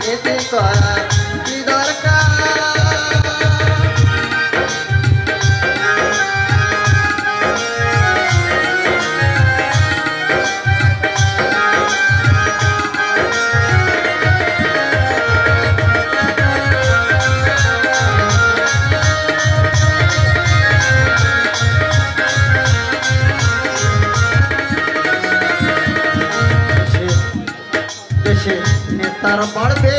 নীতি করার কি দরকার নেতার বাড়বে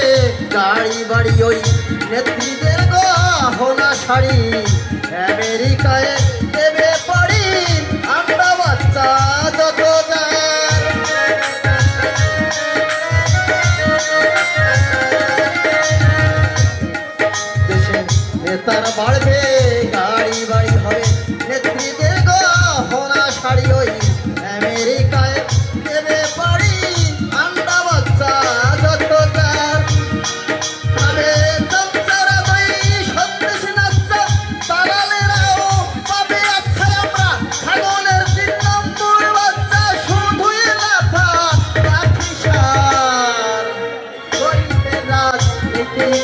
গাড়ি বাড়ি ওই নেত্রীদের গহনা শাড়ি আমেরিকায় দেবে পাড়ি আমরা বাচ্চা যত দেশে নেতার বাড়বে গাড়ি বাড়ি হবে নেত্রীদের গহনা শাড়ি ওই আমেরিকায় দেবে পাড়ি আমরা বাচ্চা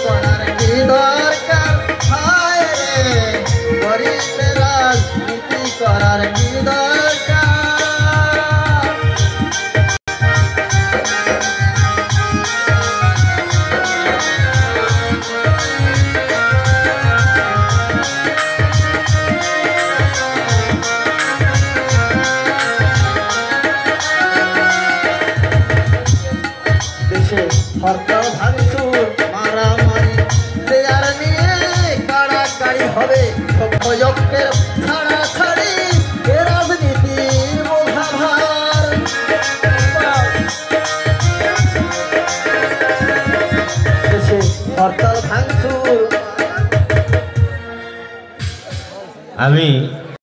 করার কি দরকার হায় রে গরিবের রাজনীতি করার কি দরকার দেশে হরতাল ভাঙচুর মারামারি চেয়ার নিয়ে কাড়াকাড়ি হবে সভ্যযজ্ঞের ছাড়াছাড়ি রাজনীতি বোঝা ভার দেশে হরতাল ভাঙচুর আমি